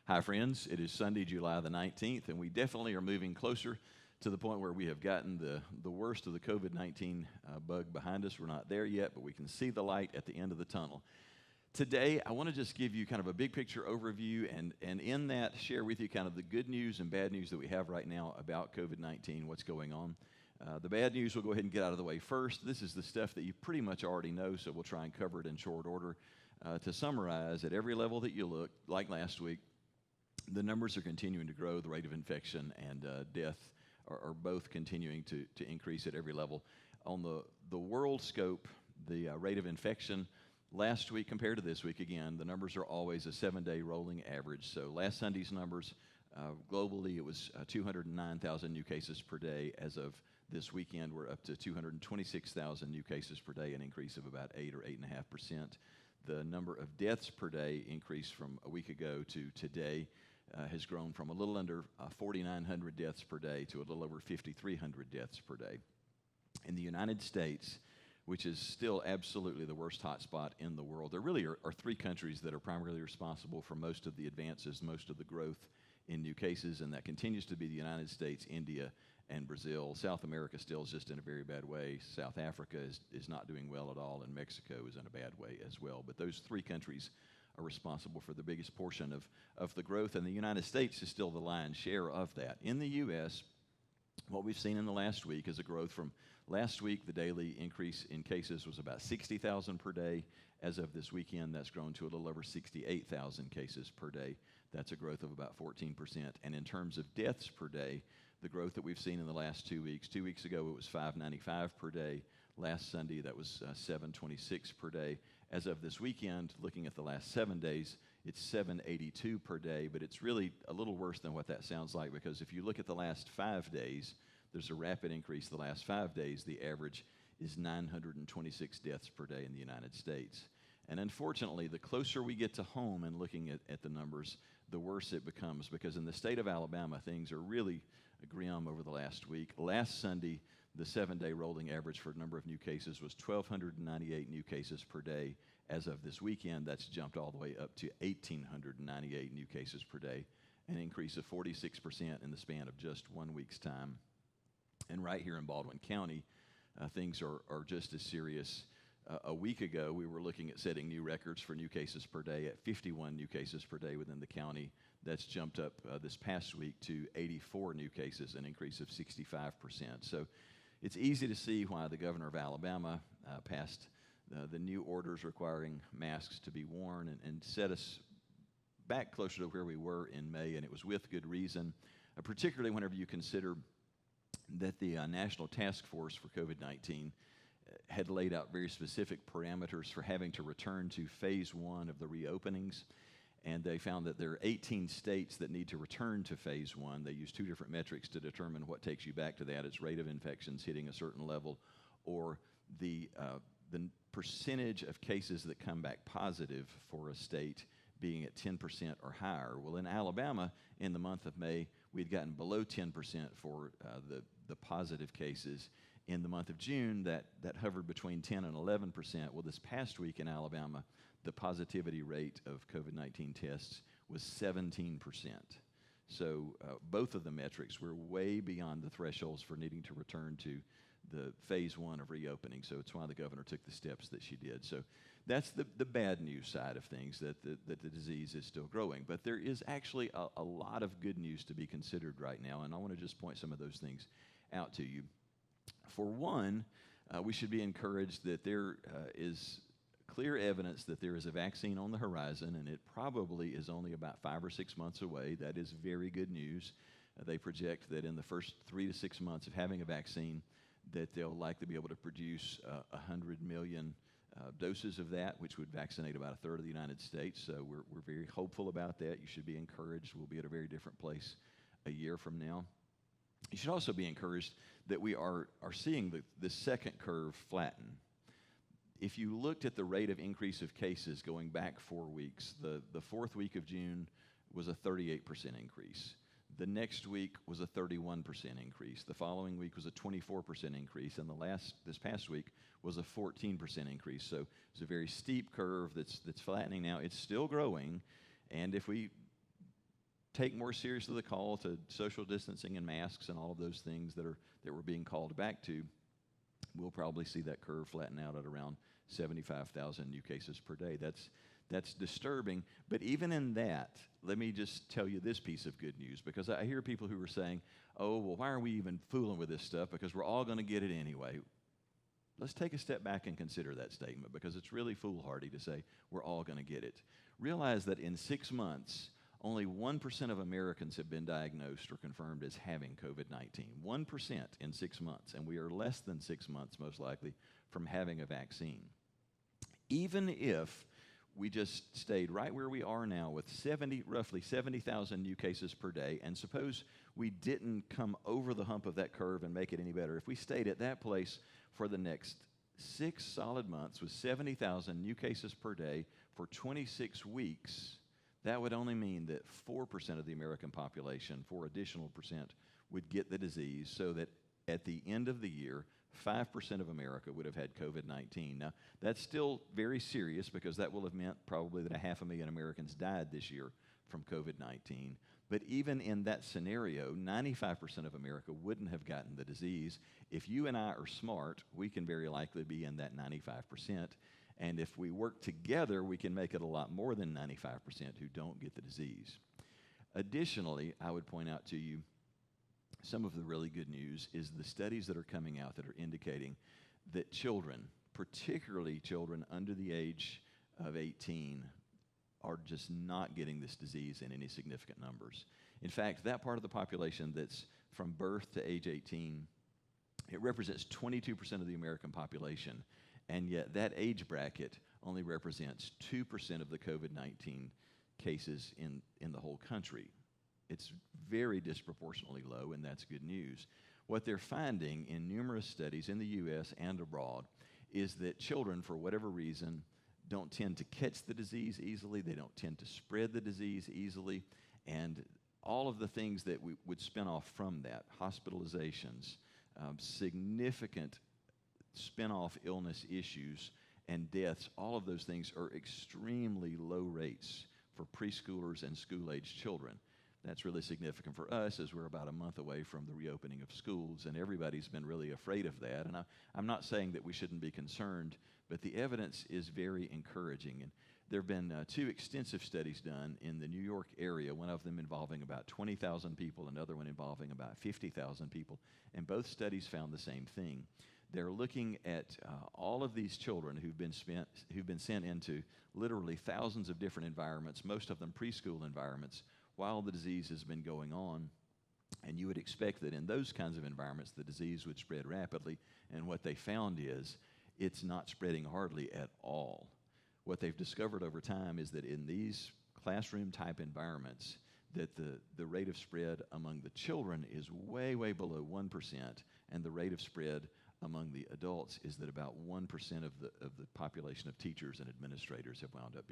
Hi, friends. It is Sunday, July the 19th, and we definitely are moving closer to the point where we have gotten the worst of the COVID-19 bug behind us. We're not there yet, but we can see the light at the end of the tunnel. Today, I want to just give you kind of a big picture overview and in that share with you kind of the good news and bad news that we have right now about COVID-19, what's going on. The bad news we'll go ahead and get out of the way first. This is the stuff that you pretty much already know, so we'll try and cover it in short order. To summarize, at every level that you look, like last week, the numbers are continuing to grow. The rate of infection and death are both continuing to increase at every level. On the world scope, the rate of infection last week compared to this week, again, the numbers are always a 7-day rolling average. So last Sunday's numbers, globally, it was 209,000 new cases per day. As of this weekend, we're up to 226,000 new cases per day, an increase of about 8 or 8.5%. The number of deaths per day increased from a week ago to today. Has grown from a little under 4,900 deaths per day to a little over 5,300 deaths per day. In the United States, which is still absolutely the worst hotspot in the world, there really are three countries that are primarily responsible for most of the advances, most of the growth in new cases, and that continues to be the United States, India, and Brazil. South America still is just in a very bad way. South Africa is not doing well at all, and Mexico is in a bad way as well. But those three countries are responsible for the biggest portion of the growth, and the United States is still the lion's share of that. In the U.S., what we've seen in the last week is a growth from last week. The daily increase in cases was about 60,000 per day. As of this weekend, that's grown to a little over 68,000 cases per day. That's a growth of about 14%. And in terms of deaths per day, the growth that we've seen in the last 2 weeks, 2 weeks ago it was 595 per day. Last Sunday, that was 726 per day. As of this weekend, looking at the last 7 days, it's 782 per day, but it's really a little worse than what that sounds like, because if you look at the last 5 days, there's a rapid increase. The last 5 days, the average is 926 deaths per day in the United States. And unfortunately, the closer we get to home and looking at the numbers, the worse it becomes, because in the state of Alabama, things are really grim over the last week. Last Sunday, the 7-day rolling average for number of new cases was 1,298 new cases per day. As of this weekend, that's jumped all the way up to 1,898 new cases per day, an increase of 46% in the span of just 1 week's time. And right here in Baldwin County, things are just as serious. A week ago, we were looking at setting new records for new cases per day at 51 new cases per day within the county. That's jumped up this past week to 84 new cases, an increase of 65%. So it's easy to see why the governor of Alabama passed the new orders requiring masks to be worn and set us back closer to where we were in May, and it was with good reason, particularly whenever you consider that the National Task Force for COVID-19 had laid out very specific parameters for having to return to phase 1 of the reopenings. And they found that there are 18 states that need to return to phase 1. They use 2 different metrics to determine what takes you back to that. It's rate of infections hitting a certain level, or the percentage of cases that come back positive for a state being at 10% or higher. Well, in Alabama, in the month of May, we had gotten below 10% for the positive cases. In the month of June, that hovered between 10 and 11%. Well, this past week in Alabama, the positivity rate of COVID-19 tests was 17%. So both of the metrics were way beyond the thresholds for needing to return to the phase 1 of reopening. So it's why the governor took the steps that she did. So that's the bad news side of things, that the disease is still growing. But there is actually a lot of good news to be considered right now, and I want to just point some of those things out to you. For one, we should be encouraged that there is clear evidence that there is a vaccine on the horizon, and it probably is only about 5 or 6 months away. That is very good news. They project that in the first 3 to 6 months of having a vaccine, that they'll likely be able to produce 100 million doses of that, which would vaccinate about a third of the United States. So we're very hopeful about that. You should be encouraged. We'll be at a very different place a year from now. You should also be encouraged that we are seeing the second curve flatten. If you looked at the rate of increase of cases going back 4 weeks, the 4th week of June was a 38% increase. The next week was a 31% increase. The following week was a 24% increase, and this past week was a 14% increase. So it's a very steep curve that's flattening now. It's still growing, and if we take more seriously the call to social distancing and masks and all of those things that we're being called back to, we'll probably see that curve flatten out at around 75,000 new cases per day. That's disturbing. But even in that, let me just tell you this piece of good news, because I hear people who are saying, oh, well, why are we even fooling with this stuff? Because we're all going to get it anyway. Let's take a step back and consider that statement, because it's really foolhardy to say we're all going to get it. Realize that in 6 months, only 1% of Americans have been diagnosed or confirmed as having COVID-19. 1% in 6 months, and we are less than 6 months, most likely, from having a vaccine. Even if we just stayed right where we are now with roughly 70,000 new cases per day, and suppose we didn't come over the hump of that curve and make it any better, if we stayed at that place for the next 6 solid months with 70,000 new cases per day for 26 weeks, that would only mean that 4% of the American population, 4 additional percent, would get the disease, so that at the end of the year, 5% of America would have had COVID-19. Now, that's still very serious, because that will have meant probably that 500,000 Americans died this year from COVID-19. But even in that scenario, 95% of America wouldn't have gotten the disease. If you and I are smart, we can very likely be in that 95%. And if we work together, we can make it a lot more than 95% who don't get the disease. Additionally, I would point out to you some of the really good news is the studies that are coming out that are indicating that children, particularly children under the age of 18, are just not getting this disease in any significant numbers. In fact, that part of the population that's from birth to age 18, it represents 22% of the American population, and yet that age bracket only represents 2% of the COVID-19 cases in the whole country. It's very disproportionately low, and that's good news. What they're finding in numerous studies in the U.S. and abroad is that children, for whatever reason, don't tend to catch the disease easily. They don't tend to spread the disease easily. And all of the things that we would spin off from that, hospitalizations, significant spin-off illness issues, and deaths, all of those things are extremely low rates for preschoolers and school-aged children. That's really significant for us, as we're about a month away from the reopening of schools, and everybody's been really afraid of that. And I'm not saying that we shouldn't be concerned, but the evidence is very encouraging. And there have been 2 extensive studies done in the New York area, one of them involving about 20,000 people, another one involving about 50,000 people, and both studies found the same thing. They're looking at all of these children who've been sent into literally thousands of different environments, most of them preschool environments, while the disease has been going on. And you would expect that in those kinds of environments, the disease would spread rapidly. And what they found is it's not spreading hardly at all. What they've discovered over time is that in these classroom-type environments, that the rate of spread among the children is way, way below 1%, and the rate of spread among the adults is that about 1% of the population of teachers and administrators have wound up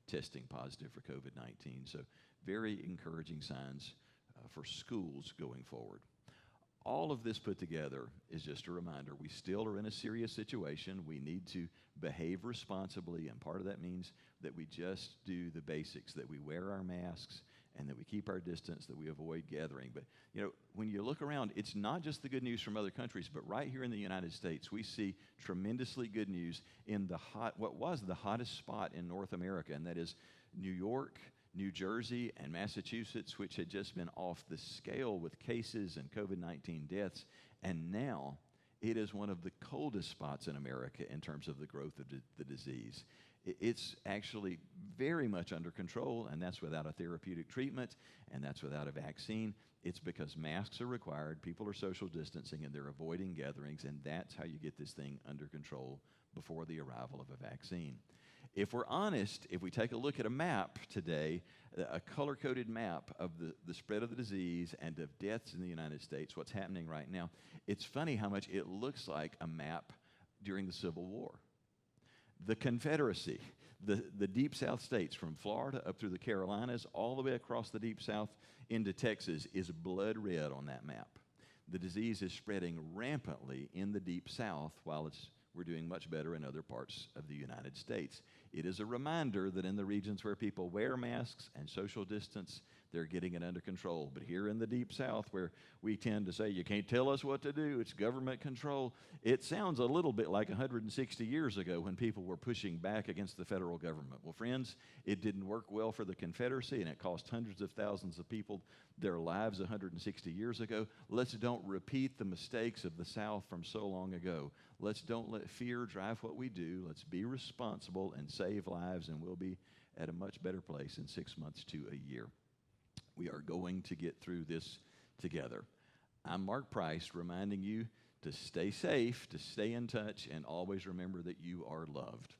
testing positive for COVID-19. So very encouraging signs for schools going forward. All of this put together is just a reminder, we still are in a serious situation. We need to behave responsibly, and part of that means that we just do the basics, that we wear our masks, and that we keep our distance, that we avoid gathering. But, you know, when you look around, it's not just the good news from other countries, but right here in the United States, we see tremendously good news in what was the hottest spot in North America, and that is New York, New Jersey, and Massachusetts, which had just been off the scale with cases and COVID-19 deaths. And now it is one of the coldest spots in America in terms of the growth of the disease. It's actually very much under control, and that's without a therapeutic treatment, and that's without a vaccine. It's because masks are required, people are social distancing, and they're avoiding gatherings, and that's how you get this thing under control before the arrival of a vaccine. If we're honest, if we take a look at a map today, a color-coded map of the spread of the disease and of deaths in the United States, what's happening right now, it's funny how much it looks like a map during the Civil War. The Confederacy, the Deep South states from Florida up through the Carolinas, all the way across the Deep South into Texas, is blood red on that map. The disease is spreading rampantly in the Deep South, while we're doing much better in other parts of the United States. It is a reminder that in the regions where people wear masks and social distance, they're getting it under control. But here in the Deep South, where we tend to say, you can't tell us what to do, it's government control, it sounds a little bit like 160 years ago when people were pushing back against the federal government. Well, friends, it didn't work well for the Confederacy, and it cost hundreds of thousands of people their lives 160 years ago. Let's don't repeat the mistakes of the South from so long ago. Let's don't let fear drive what we do. Let's be responsible and save lives, and we'll be at a much better place in 6 months to a year. We are going to get through this together. I'm Mark Price, reminding you to stay safe, to stay in touch, and always remember that you are loved.